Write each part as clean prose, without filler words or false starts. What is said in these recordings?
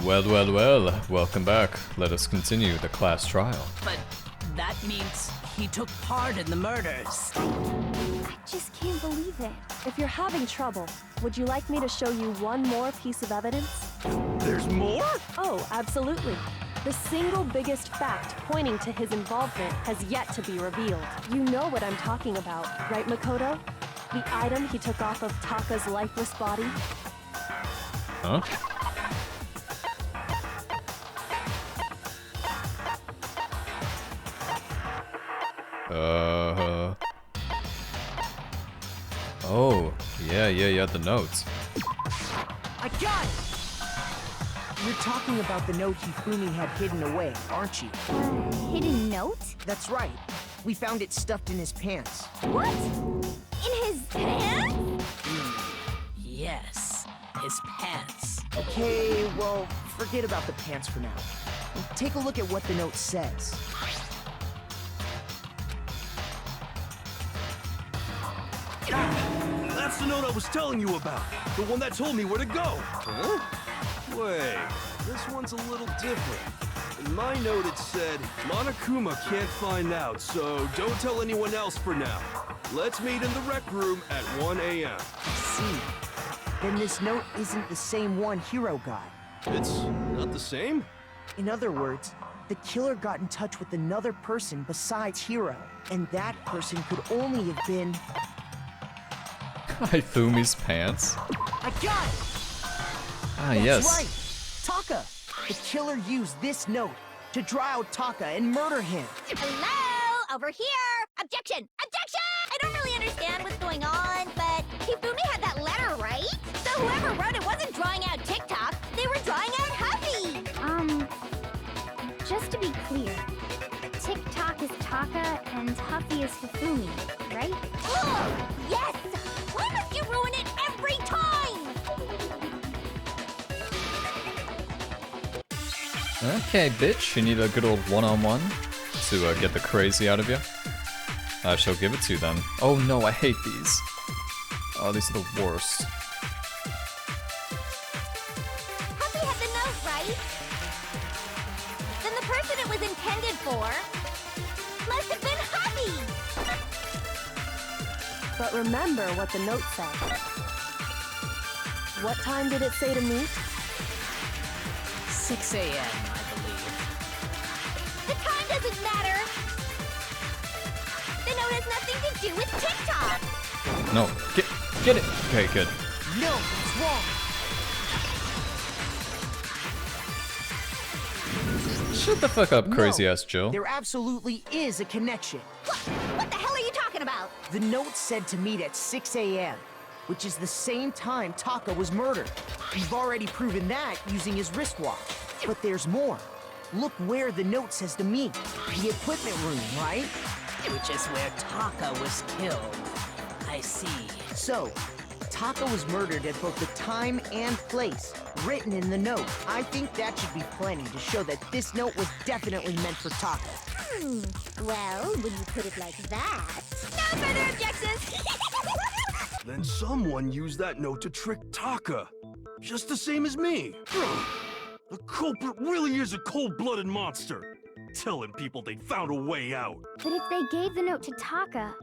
Well, welcome back. Let us continue the class trial. But that means he took part in the murders. I just can't believe it. If you're having trouble, would you like me to show you one more piece of evidence? There's more? Oh, absolutely. The single biggest fact pointing to his involvement has yet to be revealed. You know what I'm talking about, right, Makoto? The item he took off of Taka's lifeless body? Huh? Oh, yeah, the notes. I got it! You're talking about the note Hifumi had hidden away, aren't you? Hidden note? That's right. We found it stuffed in his pants. What? In his pants? Yes, his pants. Okay, well, forget about the pants for now. Take a look at what the note says. That's the note I was telling you about. The one that told me where to go. Huh? Wait, this one's a little different. In my note it said, Monokuma can't find out, so don't tell anyone else for now. Let's meet in the rec room at 1 a.m. I see. Then this note isn't the same one Hiro got. It's not the same? In other words, the killer got in touch with another person besides Hiro, and that person could only have been... Hifumi's pants. I got it! Ah, That's yes. right! Taka! The killer used this note to draw out Taka and murder him. Hello? Over here! Objection! Objection! I don't really understand what's going on, but Hifumi had that letter, right? So whoever wrote it wasn't drawing out TikTok, they were drawing out Huffy! Just to be clear, TikTok is Taka and Huffy is Hifumi, right? Oh, yes! Why must you ruin it every time? Okay, bitch, you need a good old one-on-one to get the crazy out of you. I shall give it to you then. Oh no, I hate these. Oh, these are the worst. Huffy had the note, right? Then the person it was intended for must have been Huffy! But remember what the note said. What time did it say to meet? 6 a.m., I believe. The time doesn't matter! The note has nothing to do with TikTok! No, get it. Okay, good. No, it's wrong! Shut the fuck up, crazy-ass Jill. There absolutely is a connection. What the hell are you talking about? The note said to meet at 6 a.m., which is the same time Taka was murdered. We've already proven that using his wristwatch. But there's more. Look where the note says to meet. The equipment room, right? Which is where Taka was killed. I see. So, Taka was murdered at both the time and place, written in the note. I think that should be plenty to show that this note was definitely meant for Taka. Well, when you put it like that... No further objections! Then someone used that note to trick Taka. Just the same as me. The culprit really is a cold-blooded monster. Telling people they found a way out. But if they gave the note to Taka,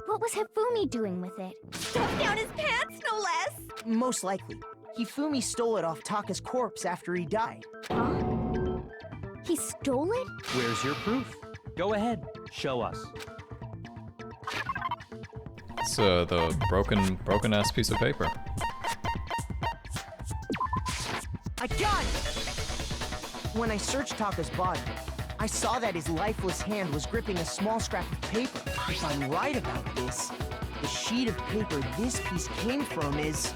what was Hifumi doing with it? Stuffed down his pants, no less! Most likely. Hifumi stole it off Taka's corpse after he died. Huh? He stole it? Where's your proof? Go ahead, show us. It's the broken-ass piece of paper. I got it! When I searched Taka's body, I saw that his lifeless hand was gripping a small scrap of paper. If I'm right about this, the sheet of paper this piece came from is...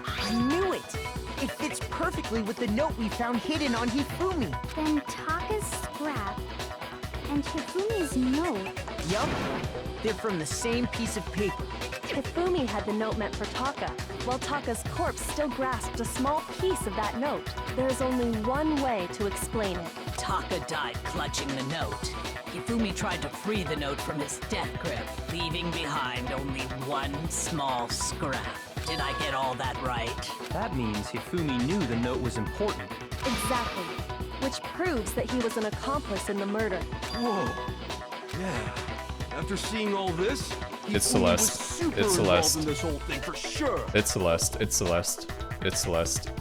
I knew it! It fits perfectly with the note we found hidden on Hifumi. Then Taka's scrap and Hifumi's note. Yup, they're from the same piece of paper. Hifumi had the note meant for Taka, while Taka's corpse still grasped a small piece of that note. There's only one way to explain it. Taka died clutching the note. Hifumi tried to free the note from his death grip, leaving behind only one small scrap. Did I get all that right? That means Hifumi knew the note was important. Exactly. Which proves that he was an accomplice in the murder. Whoa. Yeah. After seeing all this, It's Hifumi was Celeste. super It's involved Celeste. in this whole thing for sure. It's Celeste. It's Celeste. It's Celeste.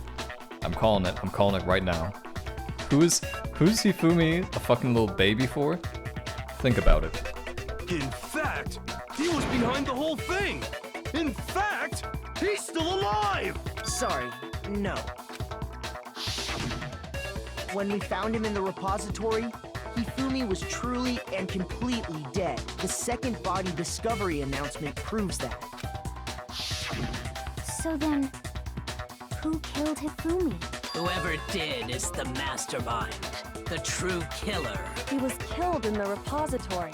I'm calling it. I'm calling it right now. Who's Hifumi a fucking little baby for? Think about it. In fact, he was behind the whole thing. In fact, he's still alive. Sorry, no. When we found him in the repository, Hifumi was truly and completely dead. The second body discovery announcement proves that. So then, who killed Hifumi? Whoever did is the mastermind, the true killer. He was killed in the repository.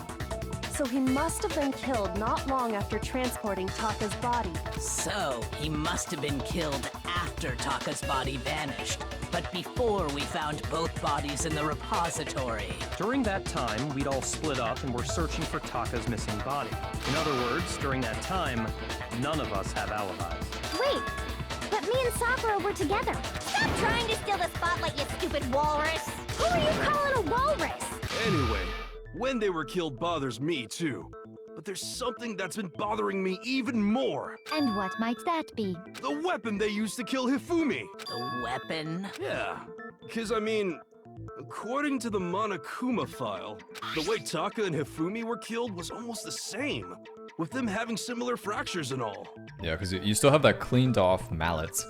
So he must have been killed not long after transporting Taka's body. So, he must have been killed after Taka's body vanished, but before we found both bodies in the repository. During that time, we'd all split up and were searching for Taka's missing body. In other words, during that time, none of us have alibis. Wait, but me and Sakura were together. Stop trying to steal the spotlight, you stupid walrus! Who are you calling a walrus? Anyway, when they were killed bothers me too. But there's something that's been bothering me even more. And what might that be? The weapon they used to kill Hifumi. The weapon? Yeah, because I mean, according to the Monokuma file, the way Taka and Hifumi were killed was almost the same, with them having similar fractures and all. Yeah, because you still have that cleaned off mallet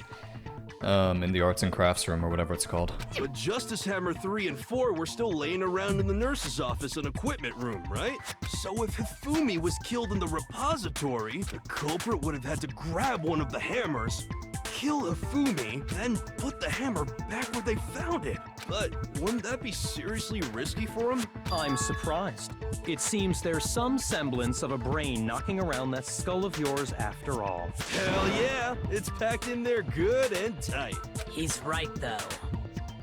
in the arts and crafts room or whatever it's called. But Justice Hammer 3 and 4 were still laying around in the nurse's office and equipment room, right? So if Hifumi was killed in the repository, the culprit would have had to grab one of the hammers, kill Hifumi, then put the hammer back where they found it. But wouldn't that be seriously risky for him? I'm surprised. It seems there's some semblance of a brain knocking around that skull of yours after all. Hell yeah, it's packed in there good and tight. He's right, though.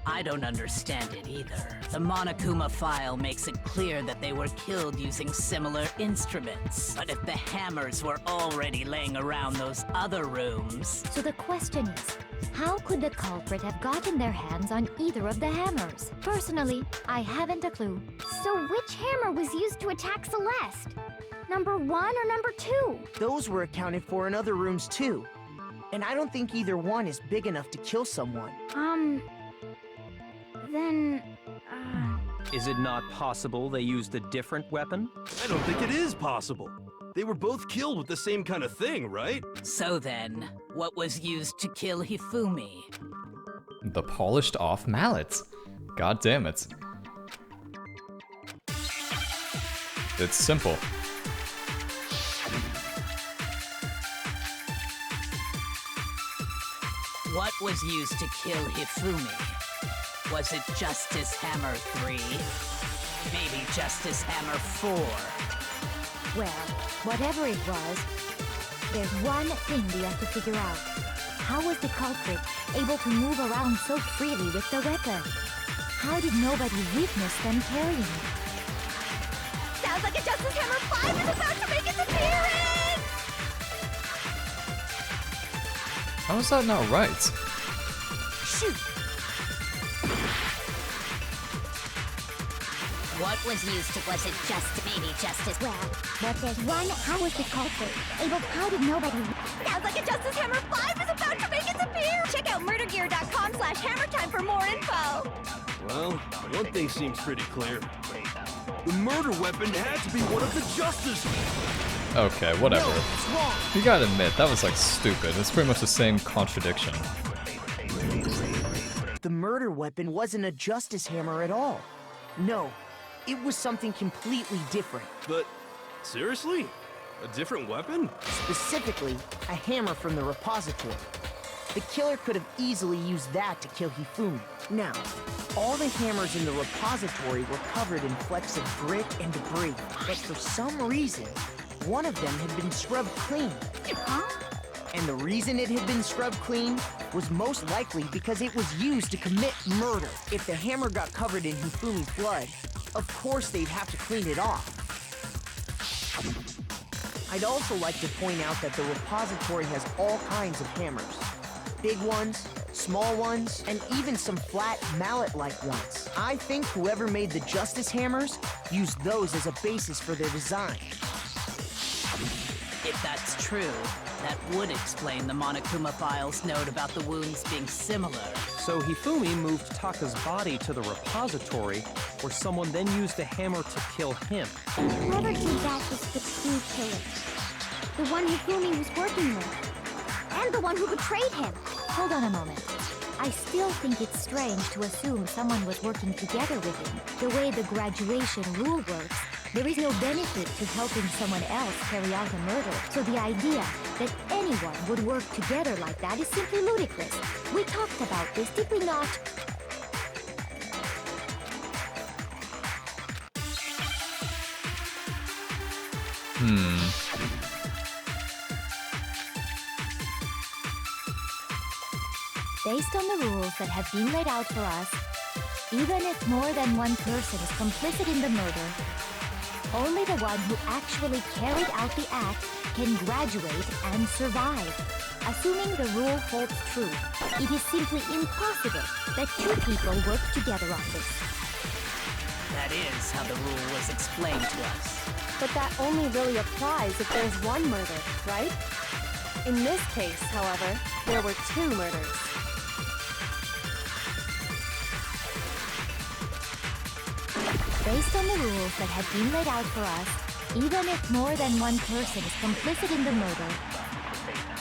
I don't understand it either. The Monokuma file makes it clear that they were killed using similar instruments. But if the hammers were already laying around those other rooms... So the question is, how could the culprit have gotten their hands on either of the hammers? Personally, I haven't a clue. So which hammer was used to attack Celeste? Number 1 or number 2? Those were accounted for in other rooms too. And I don't think either one is big enough to kill someone. Then... Is it not possible they used a different weapon? I don't think it is possible. They were both killed with the same kind of thing, right? So then, what was used to kill Hifumi? The polished off mallet. God damn it. It's simple. What was used to kill Hifumi? Was it Justice Hammer 3? Maybe Justice Hammer 4? Well, whatever it was, there's one thing we have to figure out. How was the culprit able to move around so freely with the weapon? How did nobody witness them carrying it? Sounds like a Justice Hammer 5 is about to make its appearance! How is that not right? Shoot! What was used to, was it just maybe Justice? Well, but there's one, how was the culprit able, how did nobody... Sounds like a Justice Hammer 5 is about to make its appearance! Check out murdergear.com/hammertime for more info! Well, one thing seems pretty clear. The murder weapon had to be one of the Justice... Okay, whatever. No, it's wrong. You gotta admit, that was like stupid. It's pretty much the same contradiction. The murder weapon wasn't a Justice Hammer at all. No, it was something completely different. But, seriously? A different weapon? Specifically, a hammer from the repository. The killer could have easily used that to kill Hifumi. Now, all the hammers in the repository were covered in flecks of grit and debris, but for some reason, one of them had been scrubbed clean. Huh? And the reason it had been scrubbed clean was most likely because it was used to commit murder. If the hammer got covered in Hifumi's blood, of course they'd have to clean it off. I'd also like to point out that the repository has all kinds of hammers. Big ones, small ones, and even some flat mallet-like ones. I think whoever made the Justice Hammers used those as a basis for their design. If that's true, that would explain the Monokuma file's note about the wounds being similar. So Hifumi moved Taka's body to the repository, where someone then used a hammer to kill him. Whoever did that was the true killer. The one Hifumi was working with. And the one who betrayed him. Hold on a moment. I still think it's strange to assume someone was working together with him. The way the graduation rule works, there is no benefit to helping someone else carry out a murder. So the idea that anyone would work together like that is simply ludicrous. We talked about this, did we not? Based on the rules that have been laid out for us, even if more than one person is complicit in the murder, only the one who actually carried out the act can graduate and survive. Assuming the rule holds true, it is simply impossible that two people work together on this. That is how the rule was explained to us. But that only really applies if there's one murder, right? In this case, however, there were two murders. Based on the rules that have been laid out for us, even if more than one person is complicit in the murder,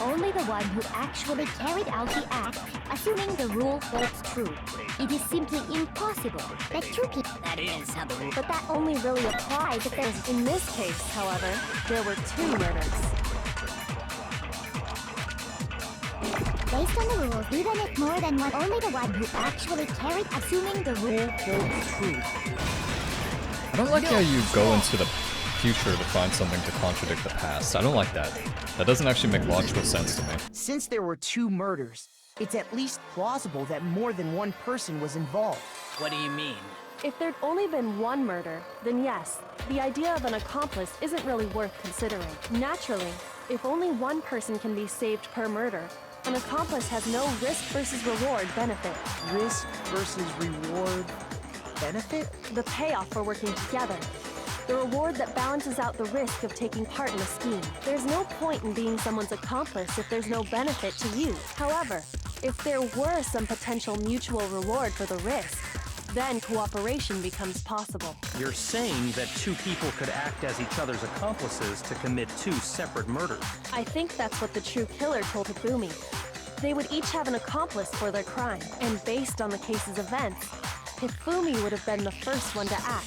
only the one who actually carried out the act, assuming the rule holds true, it is simply impossible that two people... That is how the rule... But that only really applies if there's... In this case, however, there were two murders. Based on the rules, even if more than one, only the one who actually carried, assuming the rule holds true. I don't like how you go into the future to find something to contradict the past. I don't like that. That doesn't actually make logical sense to me. Since there were two murders, it's at least plausible that more than one person was involved. What do you mean? If there'd only been one murder, then yes, the idea of an accomplice isn't really worth considering. Naturally, if only one person can be saved per murder, an accomplice has no risk versus reward benefit. Risk versus reward benefit? The payoff for working together. The reward that balances out the risk of taking part in a scheme. There's no point in being someone's accomplice if there's no benefit to you. However, if there were some potential mutual reward for the risk, then cooperation becomes possible. You're saying that two people could act as each other's accomplices to commit two separate murders. I think that's what the true killer told Hifumi. They would each have an accomplice for their crime, and based on the case's events, Hifumi would have been the first one to act,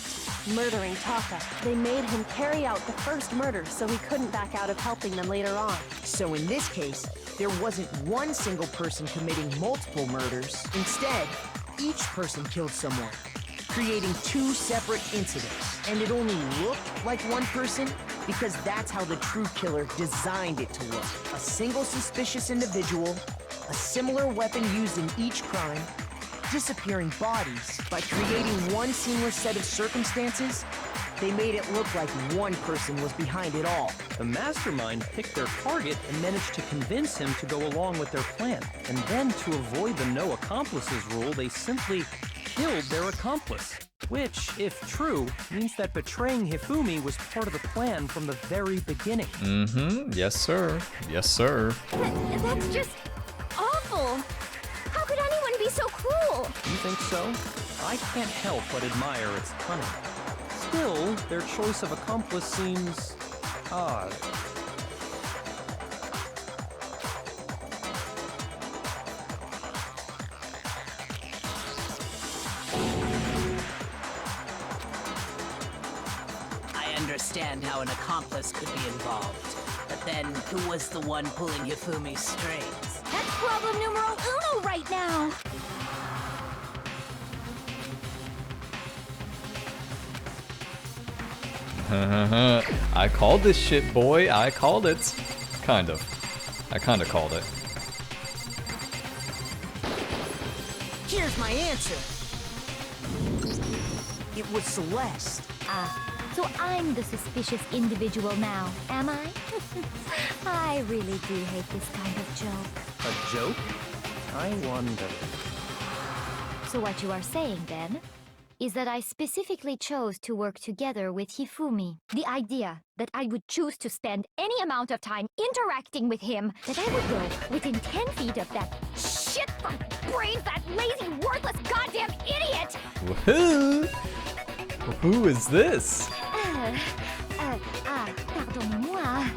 murdering Taka. They made him carry out the first murder so he couldn't back out of helping them later on. So in this case, there wasn't one single person committing multiple murders. Instead, each person killed someone, creating two separate incidents. And it only looked like one person because that's how the true killer designed it to look. A single suspicious individual, a similar weapon used in each crime, disappearing bodies. By creating one seamless set of circumstances, they made it look like one person was behind it all. The mastermind picked their target and managed to convince him to go along with their plan. And then, to avoid the no accomplices rule, they simply killed their accomplice. Which, if true, means that betraying Hifumi was part of the plan from the very beginning. Mm-hmm. Yes, sir. Yes, sir. That's just awful. How could anyone be so cruel? You think so? I can't help but admire its cunning. Still, their choice of accomplice seems odd. I understand how an accomplice could be involved. But then, who was the one pulling Hifumi's strings? That's problem numero uno right now. I called this shit, boy. I called it. Kind of. I kind of called it. Here's my answer. It was Celeste. So I'm the suspicious individual now, am I? I really do hate this kind of joke. A joke? I wonder. So what you are saying, then, is that I specifically chose to work together with Hifumi. The idea that I would choose to spend any amount of time interacting with him, that I would go within 10 feet of that shit-fucked brains, that lazy, worthless goddamn idiot! Woohoo! Who is this? Pardonnez-moi.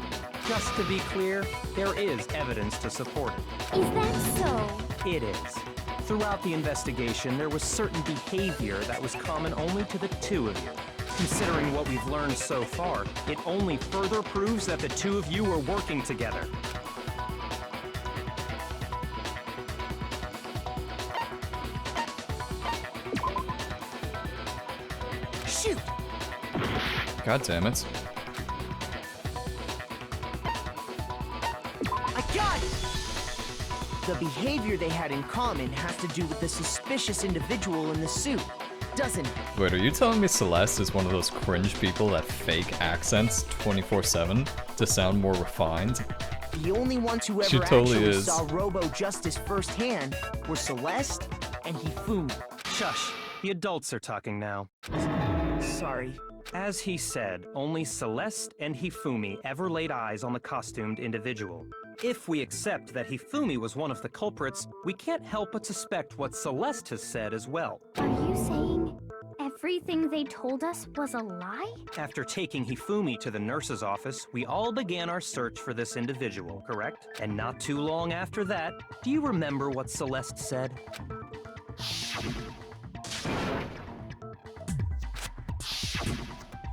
Just to be clear, there is evidence to support it. Is that so? It is. Throughout the investigation, there was certain behavior that was common only to the two of you. Considering what we've learned so far, it only further proves that the two of you were working together. Shoot! God damn it. I got it! The behavior they had in common has to do with the suspicious individual in the suit, doesn't it? Wait, are you telling me Celeste is one of those cringe people that fake accents 24/7 to sound more refined? The only ones who She ever totally actually is. saw Robo-Justice firsthand were Celeste and Hifumi. Shush, the adults are talking now. Sorry. As he said, only Celeste and Hifumi ever laid eyes on the costumed individual. If we accept that Hifumi was one of the culprits, we can't help but suspect what Celeste has said as well. Are you saying everything they told us was a lie? After taking Hifumi to the nurse's office, we all began our search for this individual, correct? And not too long after that, do you remember what Celeste said?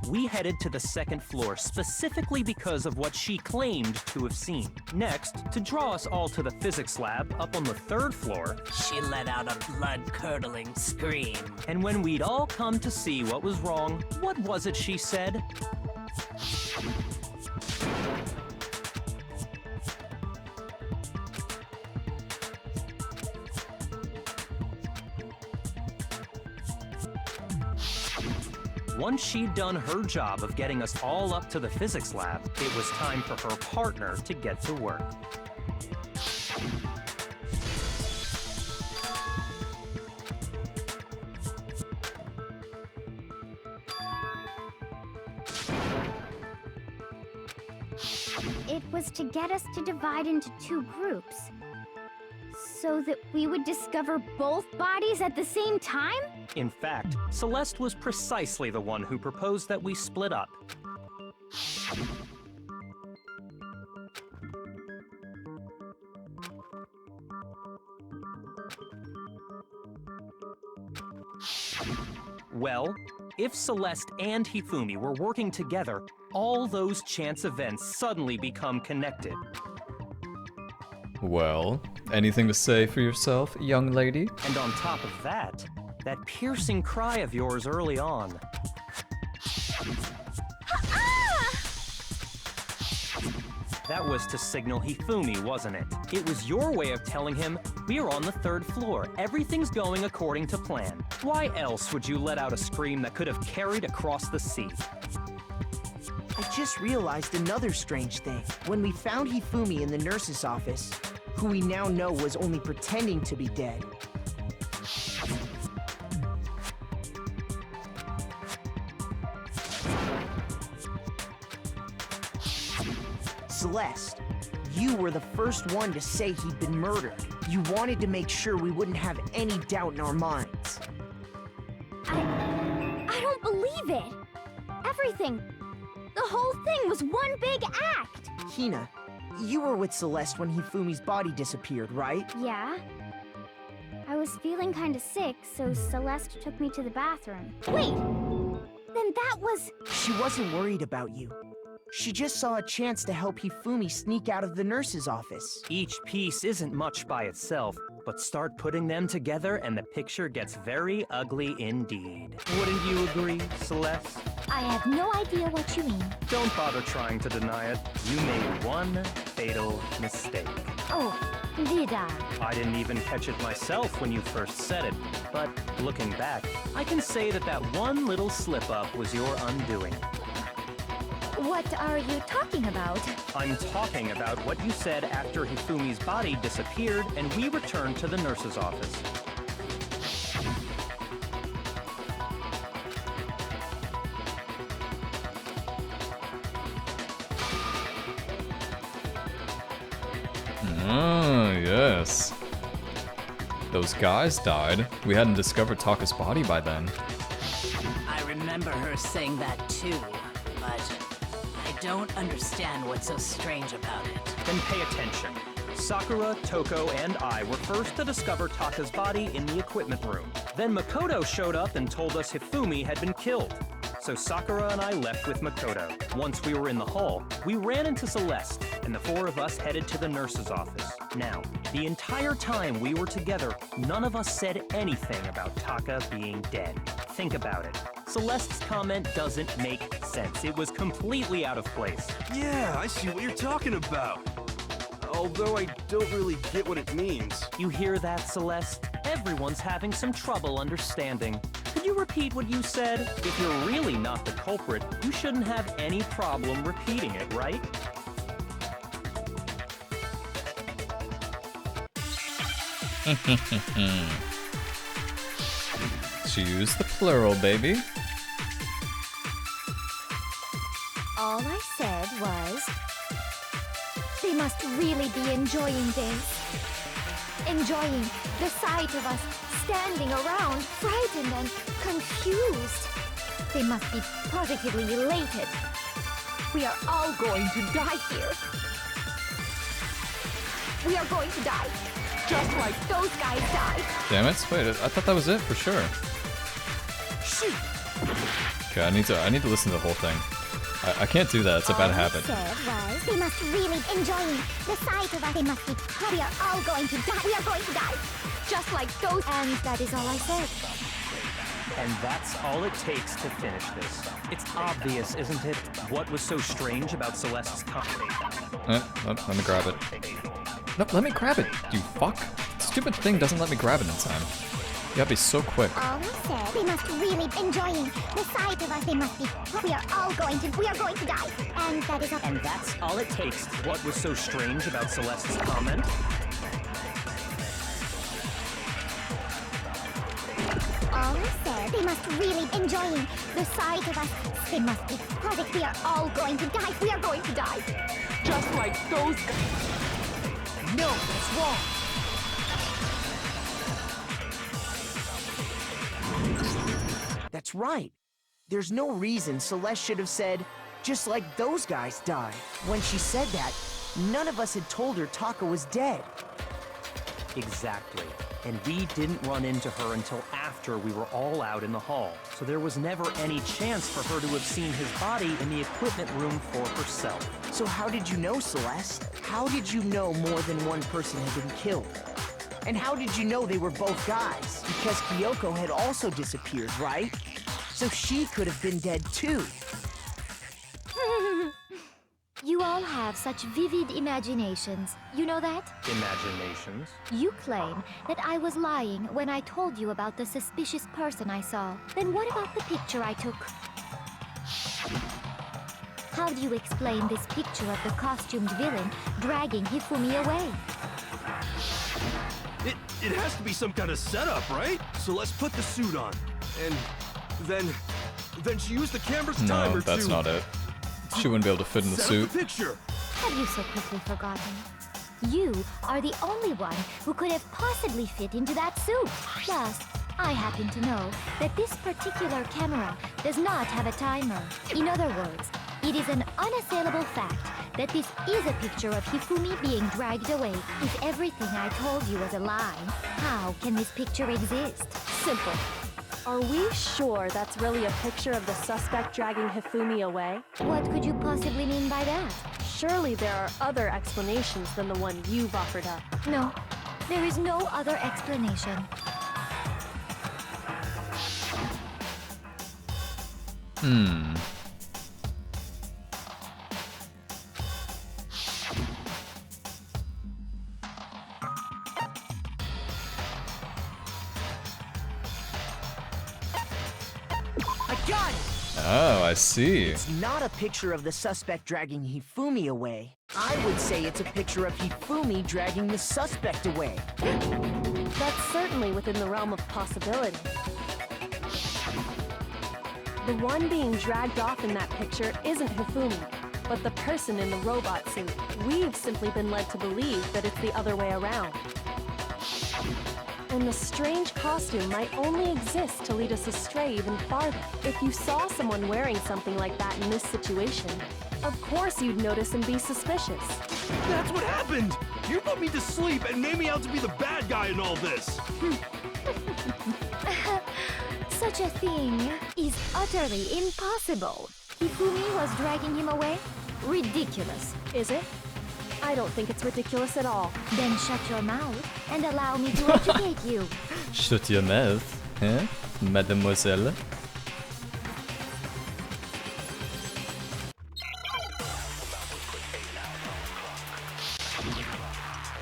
We headed to the second floor specifically because of what she claimed to have seen. Next, to draw us all to the physics lab up on the third floor, She let out a blood-curdling scream. and when we'd all come to see what was wrong, what was it she said? Once she'd done her job of getting us all up to the physics lab, it was time for her partner to get to work. It was to get us to divide into two groups. So that we would discover both bodies at the same time? In fact, Celeste was precisely the one who proposed that we split up. Well, if Celeste and Hifumi were working together, all those chance events suddenly become connected. Well, anything to say for yourself, young lady? And on top of that, that piercing cry of yours early on. That was to signal Hifumi, wasn't it? It was your way of telling him, we're on the third floor, everything's going according to plan. Why else would you let out a scream that could have carried across the sea? I just realized another strange thing. When we found Hifumi in the nurse's office, who we now know was only pretending to be dead, Celeste, you were the first one to say he'd been murdered. You wanted to make sure we wouldn't have any doubt in our minds. I don't believe it. Everything, the whole thing was one big act. Hina, you were with Celeste when Hifumi's body disappeared, right? Yeah. I was feeling kinda sick, so Celeste took me to the bathroom. Wait! Then that was... She wasn't worried about you. She just saw a chance to help Hifumi sneak out of the nurse's office. Each piece isn't much by itself, but start putting them together and the picture gets very ugly indeed. Wouldn't you agree, Celeste? I have no idea what you mean. Don't bother trying to deny it. You made one fatal mistake. Oh, did I? I didn't even catch it myself when you first said it, but looking back, I can say that that one little slip-up was your undoing. What are you talking about? I'm talking about what you said after Hifumi's body disappeared and we returned to the nurse's office. Oh, yes. Those guys died. We hadn't discovered Taka's body by then. I remember her saying that too, but I don't understand what's so strange about it. Then pay attention. Sakura, Toko, and I were first to discover Taka's body in the equipment room. Then Makoto showed up and told us Hifumi had been killed. So Sakura and I left with Makoto. Once we were in the hall, we ran into Celeste, and the four of us headed to the nurse's office. Now, the entire time we were together, none of us said anything about Taka being dead. Think about it. Celeste's comment doesn't make sense. It was completely out of place. Yeah, I see what you're talking about. Although I don't really get what it means. You hear that, Celeste? Everyone's having some trouble understanding. Could you repeat what you said? If you're really not the culprit, you shouldn't have any problem repeating it, right? She used the plural, baby. All I said was... They must really be enjoying this. Enjoying the sight of us standing around, frightened and confused. They must be positively elated. We are all going to die here. We are going to die, just like those guys died. Damn it! Wait, I thought that was it for sure. Shoot! Okay, I need to listen to the whole thing. I can't do that. It's a bad habit. All I said was, they must really enjoying the sight of us. They must be. We are all going to die. We are going to die, Just like those, and that is all I said. And that's all it takes to finish this. It's obvious, isn't it? What was so strange about Celeste's comment? Let me grab it. No, let me grab it, you fuck. Stupid thing doesn't let me grab it in time. You gotta be so quick. all I said. They must really enjoying the sight of us. They must be. We are going to die, and that is all. And that's all it takes. What was so strange about Celeste's comment? All I said. They must really enjoying the sight of us. They must be positive. We are all going to die. We are going to die, Just like those guys. No, that's wrong. That's right. There's no reason Celeste should have said, just like those guys died. When she said that, none of us had told her Taka was dead. Exactly. And we didn't run into her until after we were all out in the hall. So there was never any chance for her to have seen his body in the equipment room for herself. So how did you know, Celeste? How did you know more than one person had been killed? And how did you know they were both guys? Because Kyoko had also disappeared, right? So she could have been dead too. You all have such vivid imaginations. You know that? Imaginations? You claim that I was lying when I told you about the suspicious person I saw. Then what about the picture I took? How do you explain this picture of the costumed villain dragging Hifumi away? It has to be some kind of setup, right? So let's put the suit on. And then she used the camera's timer No, to... that's not it. She wouldn't be able to fit in the set up suit. the picture. Have you so quickly forgotten? You are the only one who could have possibly fit into that suit. Plus, I happen to know that this particular camera does not have a timer. In other words, it is an unassailable fact that this is a picture of Hifumi being dragged away. If everything I told you was a lie, how can this picture exist? Simple. Are we sure that's really a picture of the suspect dragging Hifumi away? What could you possibly mean by that? Surely there are other explanations than the one you've offered up. No, there is no other explanation. Oh, I see. It's not a picture of the suspect dragging Hifumi away. I would say it's a picture of Hifumi dragging the suspect away. That's certainly within the realm of possibility. The one being dragged off in that picture isn't Hifumi, but the person in the robot suit. We've simply been led to believe that it's the other way around. And the strange costume might only exist to lead us astray even farther. If you saw someone wearing something like that in this situation, of course you'd notice and be suspicious. That's what happened! You put me to sleep and made me out to be the bad guy in all this! Such a thing is utterly impossible. Hifumi was dragging him away? Ridiculous. Is it? I don't think it's ridiculous at all. Then shut your mouth and allow me to educate you. Shut your mouth, huh, mademoiselle?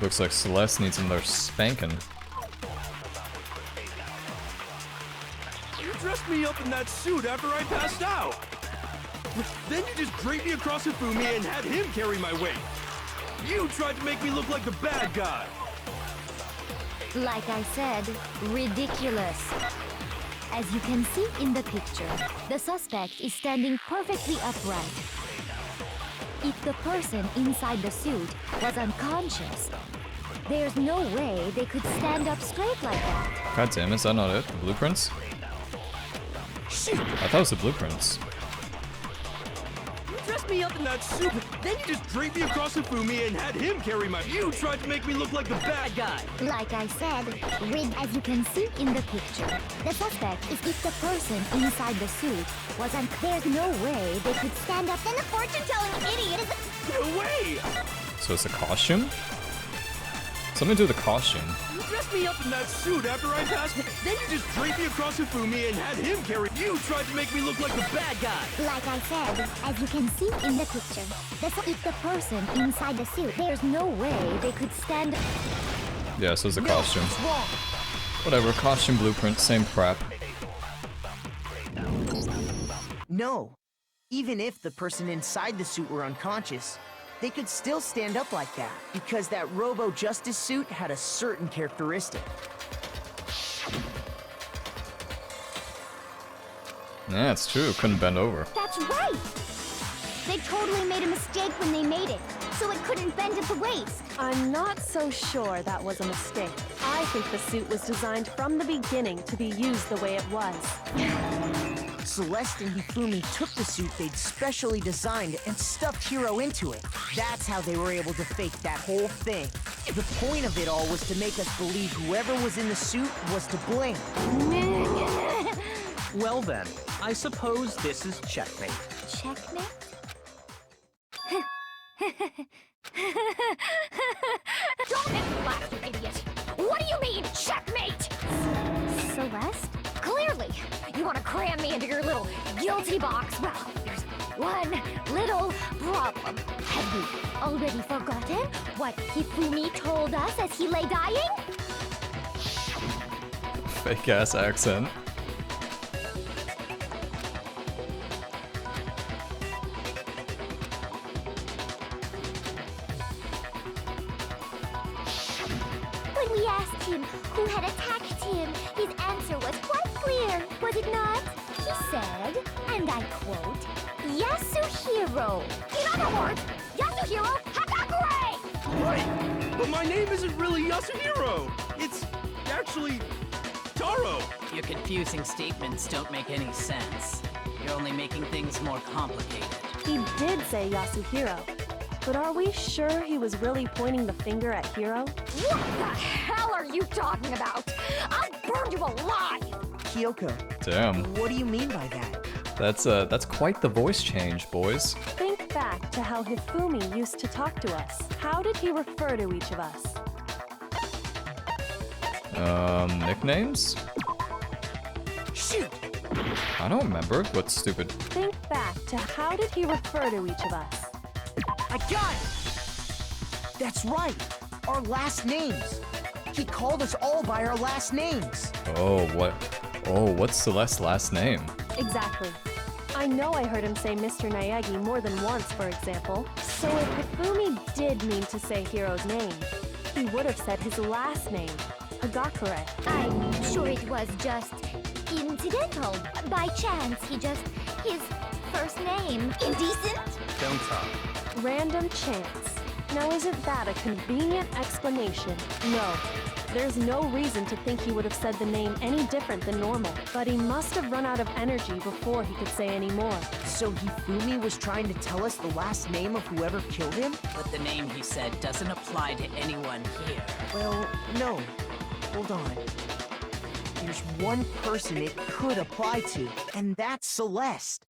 Looks like Celeste needs another spanking. You dressed me up in that suit after I passed out! Then you just draped me across Hifumi and had him carry my weight! You tried to make me look like the bad guy! Like I said, ridiculous. As you can see in the picture, the suspect is standing perfectly upright. If the person inside the suit was unconscious, there's no way they could stand up straight like that. God damn, is that not it? The blueprints? Shoot! I thought it was the blueprints. You dressed me up in that suit, then you just draped me across Hifumi and had him carry my... You tried to make me look like the bad guy! Like I said, as you can see in the picture, the suspect is if the person inside the suit was there's no way they could stand up. Then the fortune-telling idiot is... No way! So it's a costume? Something to do with the costume. You dressed me up in that suit after I passed, then you just draped me across Hifumi and had him carry... You tried to make me look like the bad guy! Like I said, as you can see in the picture, if the person inside the suit, there's no way they could stand... Yeah, so it's a costume. It's wrong. Whatever, costume, blueprint, same crap. No. Even if the person inside the suit were unconscious, they could still stand up like that, because that Robo-Justice suit had a certain characteristic. Yeah, it's true, couldn't bend over. That's right! They totally made a mistake when they made it, so it couldn't bend at the waist. I'm not so sure that was a mistake. I think the suit was designed from the beginning to be used the way it was. Celeste and Hifumi took the suit they'd specially designed and stuffed Hiro into it. That's how they were able to fake that whole thing. The point of it all was to make us believe whoever was in the suit was to blame. Well then, I suppose this is checkmate. Checkmate? Don't make me laugh, you idiot! What do you mean, checkmate? Celeste? Clearly, you want to cram me into your little guilty box. Well, there's one little problem. Have you already forgotten what Hifumi told us as he lay dying? Fake ass accent. When we asked him who had attacked him, his answer was quite clear, was it not? He said, and I quote, Yasuhiro. In other words, Yasuhiro Hakakure! Right! But my name isn't really Yasuhiro! It's actually... Taro! Your confusing statements don't make any sense. You're only making things more complicated. He did say Yasuhiro, but are we sure he was really pointing the finger at Hiro? What the hell are you talking about? I'll burn you alive! Kyoko, Damn. what do you mean by that? That's quite the voice change, boys. Think back to how Hifumi used to talk to us. How did he refer to each of us? Nicknames? Shoot! I don't remember. What's stupid? Think back to how did he refer to each of us? I got it! That's right! Our last names! He called us all by our last names! Oh, what? Oh, what's Celeste's last name? Exactly. I know I heard him say Mr. Naegi more than once, for example. So if Hifumi did mean to say Hiro's name, he would have said his last name, Hagakure. I'm sure it was just incidental. By chance, his first name. Indecent? Don't talk. Random chance. Now isn't that a convenient explanation? No. There's no reason to think he would have said the name any different than normal, but he must have run out of energy before he could say any more. So Hifumi was trying to tell us the last name of whoever killed him? But the name he said doesn't apply to anyone here. Well, no. Hold on. There's one person it could apply to, and that's Celeste.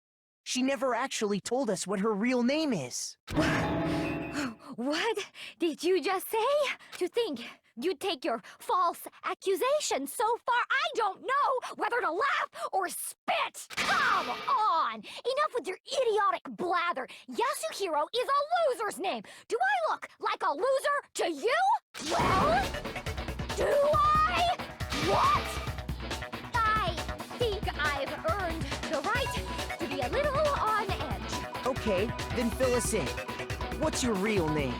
She never actually told us what her real name is. What did you just say? To think you'd take your false accusation so far, I don't know whether to laugh or spit! Come on! Enough with your idiotic blather! Yasuhiro is a loser's name! Do I look like a loser to you? Well, do I? What? I think I've earned the right to be a little on edge. Okay, then fill us in. What's your real name?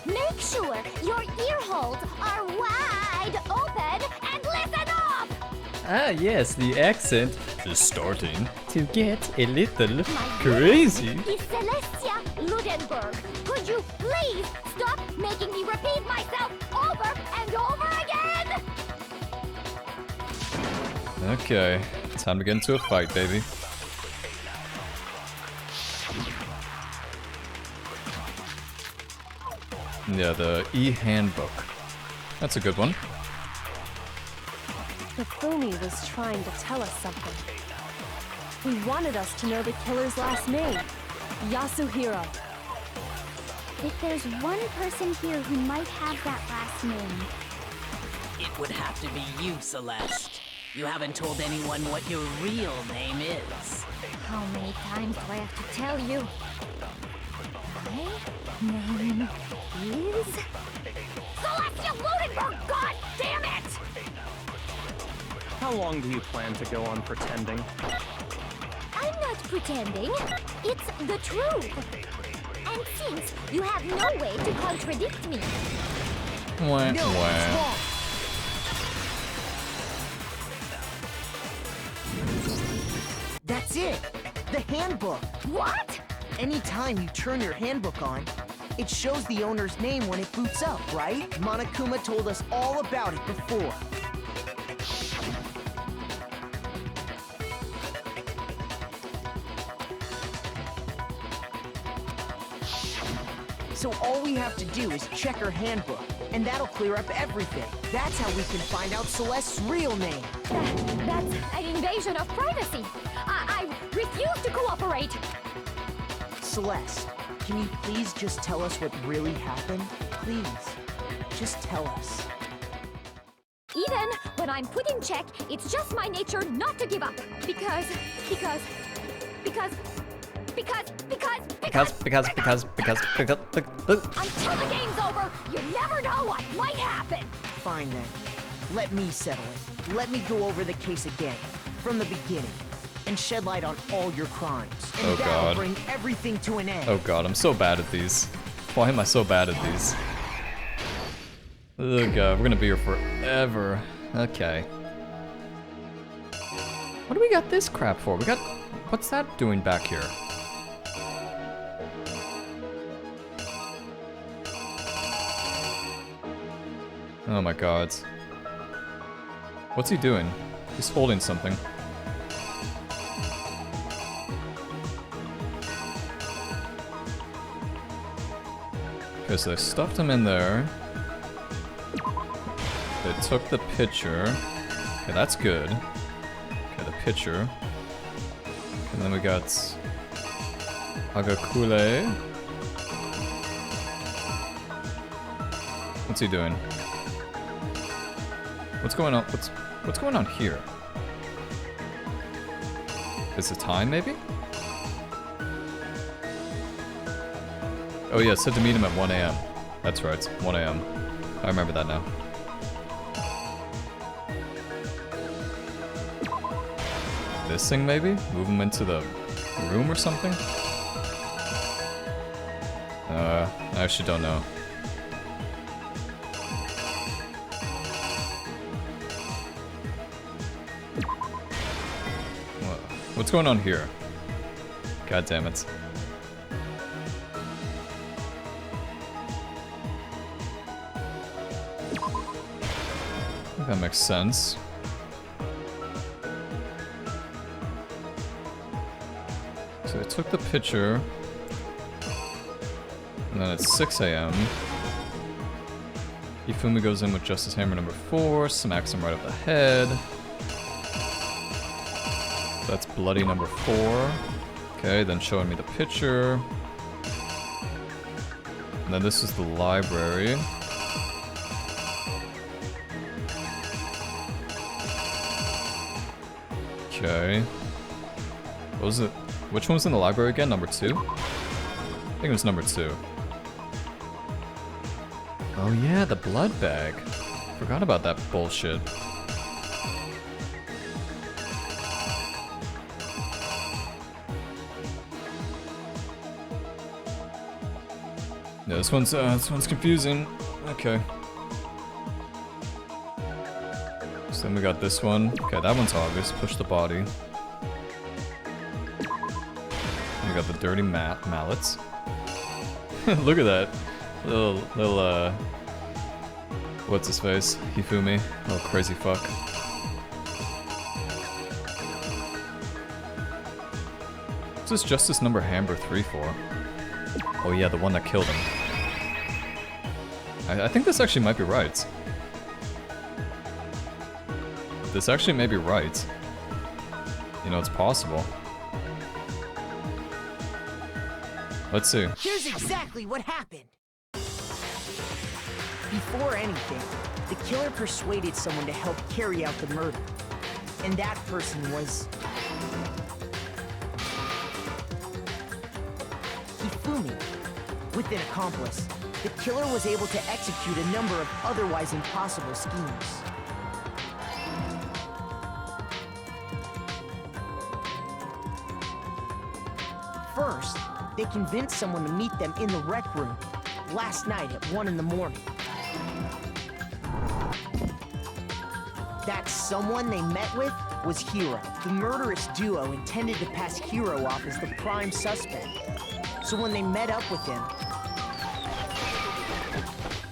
Make sure your ear holes are wide open and listen up! Ah yes, the accent is starting to get a little crazy. Is Celestia Ludenberg. Could you please stop making me repeat myself over and over again? Okay, time to get into a fight, baby. Yeah, the e-handbook. That's a good one. Hifumi was trying to tell us something. He wanted us to know the killer's last name, Yasuhiro. If there's one person here who might have that last name, It would have to be you, Celeste. You haven't told anyone what your real name is. how many times do I have to tell you? My name is... Celestia Ludenberg, god damn it! How long do you plan to go on pretending? I'm not pretending. It's the truth. And since you have no way to contradict me, Wah, No, wah. it's wrong. That's it! The handbook! what? Anytime you turn your handbook on, it shows the owner's name when it boots up, right? Monokuma told us all about it before. So all we have to do is check her handbook, and that'll clear up everything. That's how we can find out Celeste's real name. That's an invasion of privacy. I refuse to cooperate. Celeste, can you please just tell us what really happened? Please, just tell us. Even when I'm put in check, it's just my nature not to give up. Because... Until the game's over, you never know what might happen. Fine then. Let me settle it. Let me go over the case again, from the beginning, and shed light on all your crimes. And Oh, that'll God. bring everything to an end. Oh god, I'm so bad at these. Why am I so bad at these? Oh god, we're gonna be here forever. Okay. What do we got this crap for? We got... What's that doing back here? Oh my god. What's he doing? He's holding something. Okay, so they stuffed him in there. They took the picture. Okay, that's good. Okay, the picture. And then we got Agakule. What's he doing? What's going on? What's going on here? Is it time, maybe? Oh yeah, it said to meet him at 1 a.m. That's right, 1 a.m. I remember that now. missing, maybe? Move him into the room or something? I actually don't know. What's going on here? God damn it. I think that makes sense. So I took the picture, and then at 6 a.m. Hifumi goes in with Justice Hammer number 4, smacks him right up the head. That's bloody number 4. Okay, then showing me the picture. And then this is the library. Okay. What was it? Which one was in the library again? Number 2? I think it was number 2. Oh yeah, the blood bag. Forgot about that bullshit. Yeah, this one's confusing. Okay. So then we got this one. Okay, that one's obvious. Push the body. We got the dirty mallets. Look at that. Little, what's his face? Hifumi. Little crazy fuck. What's this Justice number Hammer 3 for? Oh yeah, the one that killed him. I think this actually might be right. This actually may be right. You know, it's possible. Let's see. Here's exactly what happened. Before anything, the killer persuaded someone to help carry out the murder. And that person was... Hifumi. With an accomplice, the killer was able to execute a number of otherwise impossible schemes. First, they convinced someone to meet them in the rec room last night at 1 in the morning. That someone they met with was Hiro. The murderous duo intended to pass Hiro off as the prime suspect. So when they met up with him,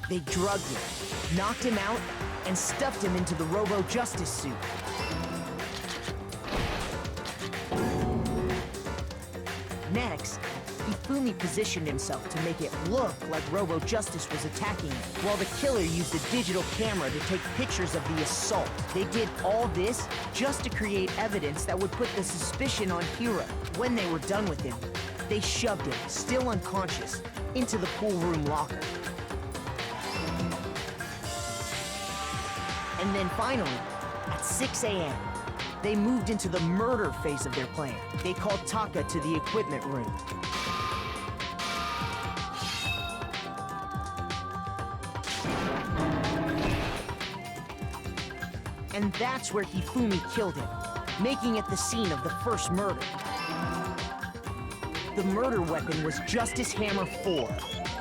they drugged him, knocked him out, and stuffed him into the Robo-Justice suit. Next, Hifumi positioned himself to make it look like Robo-Justice was attacking him, while the killer used a digital camera to take pictures of the assault. They did all this just to create evidence that would put the suspicion on Hiro. When they were done with him, they shoved him, still unconscious, into the pool room locker. And then finally, at 6 a.m., they moved into the murder phase of their plan. They called Taka to the equipment room. And that's where Hifumi killed him, making it the scene of the first murder. The murder weapon was Justice Hammer 4,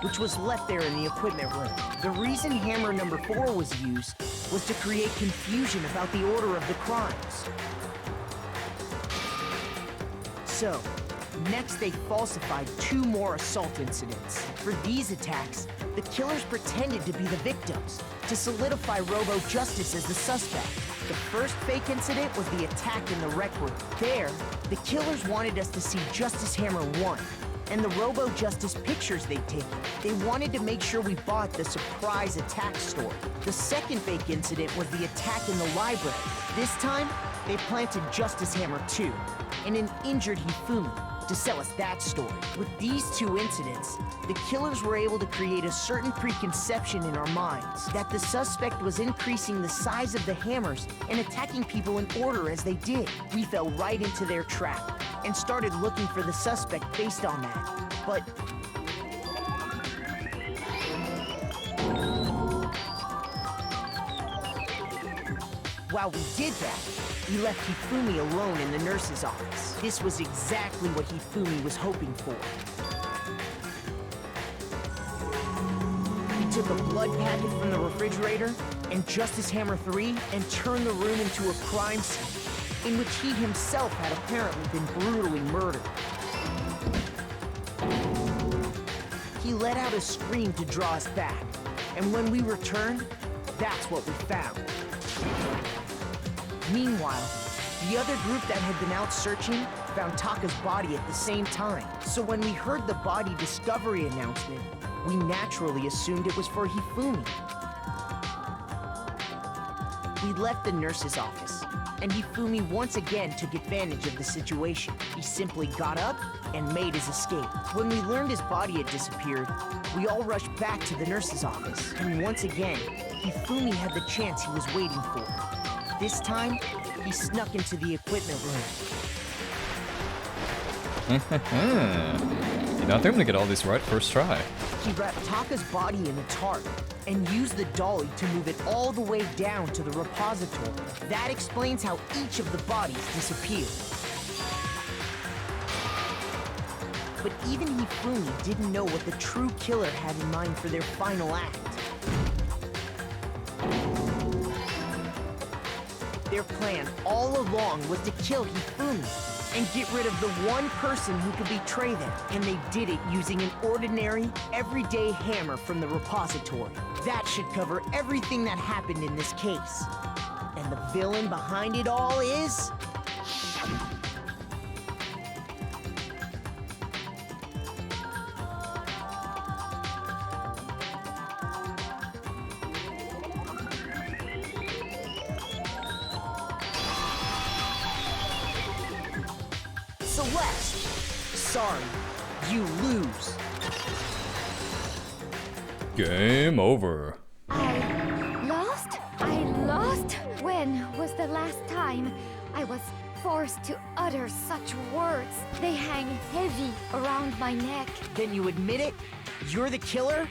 which was left there in the equipment room. The reason Hammer number 4 was used was to create confusion about the order of the crimes. So, next they falsified 2 more assault incidents. For these attacks, the killers pretended to be the victims, to solidify Robo-Justice as the suspect. The first fake incident was the attack in the rec room. There, the killers wanted us to see Justice Hammer 1, and the Robo-Justice pictures they'd taken. They wanted to make sure we bought the surprise attack story. The second fake incident was the attack in the library. This time, they planted Justice Hammer 2, and an injured Hifumi, to sell us that story. With these 2 incidents, the killers were able to create a certain preconception in our minds that the suspect was increasing the size of the hammers and attacking people in order as they did. We fell right into their trap and started looking for the suspect based on that. But While we did that, we left Hifumi alone in the nurse's office. This was exactly what Hifumi was hoping for. He took a blood packet from the refrigerator and Justice Hammer 3 and turned the room into a crime scene in which he himself had apparently been brutally murdered. He let out a scream to draw us back, and when we returned, that's what we found. Meanwhile, the other group that had been out searching found Taka's body at the same time. So when we heard the body discovery announcement, we naturally assumed it was for Hifumi. We left the nurse's office, and Hifumi once again took advantage of the situation. He simply got up and made his escape. When we learned his body had disappeared, we all rushed back to the nurse's office. And once again, Hifumi had the chance he was waiting for. This time, he snuck into the equipment room. You know, I think I'm gonna get all these right first try. He wrapped Taka's body in a tarp and used the dolly to move it all the way down to the repository. That explains how each of the bodies disappeared. But even Hifumi didn't know what the true killer had in mind for their final act. Their plan all along was to kill Hifumi and get rid of the one person who could betray them. And they did it using an ordinary, everyday hammer from the repository. That should cover everything that happened in this case. And the villain behind it all is... Celeste! Sorry, you lose. Game over. I lost? I lost? When was the last time I was forced to utter such words? They hang heavy around my neck. Then you admit it? You're the killer?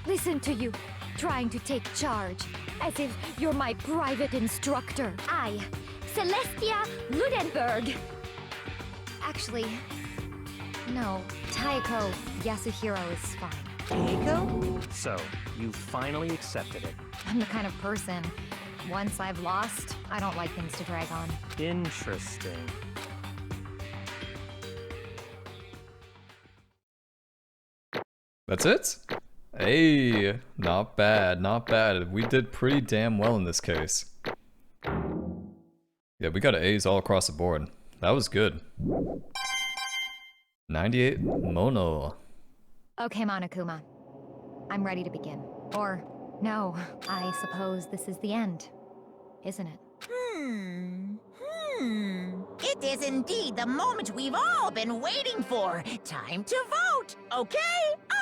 Listen to you, trying to take charge, as if you're my private instructor. I, Celestia Ludenberg. Actually, no, Taiko Yasuhiro is fine. Taiko? So, you finally accepted it. I'm the kind of person, once I've lost, I don't like things to drag on. Interesting. That's it? Hey, not bad, not bad. We did pretty damn well in this case. Yeah, we got A's all across the board. That was good. 98 Mono. Okay, Monokuma. I'm ready to begin. Or, no, I suppose this is the end, isn't it? It is indeed the moment we've all been waiting for. Time to vote, okay?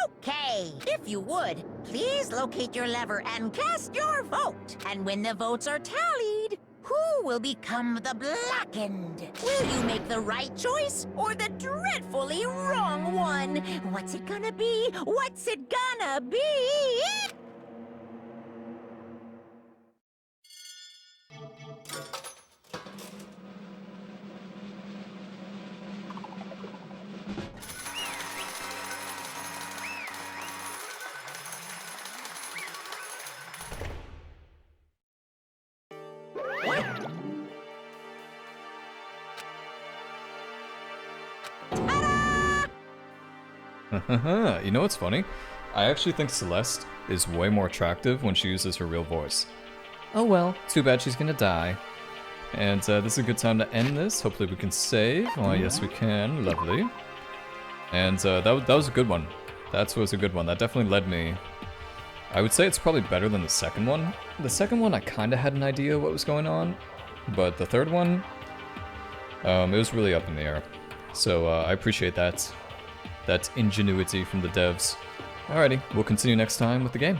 Okay. If you would, please locate your lever and cast your vote. And when the votes are tallied, who will become the blackened? Will you make the right choice or the dreadfully wrong one? What's it gonna be? What's it gonna be? You know what's funny? I actually think Celeste is way more attractive when she uses her real voice. Oh well, too bad she's gonna die. And this is a good time to end this. Hopefully we can save. Oh yes we can, lovely. And that was a good one. That was a good one. That definitely led me. I would say it's probably better than the second one. The second one I kinda had an idea what was going on. But the third one, it was really up in the air. So I appreciate that ingenuity from the devs. Alrighty, we'll continue next time with the game.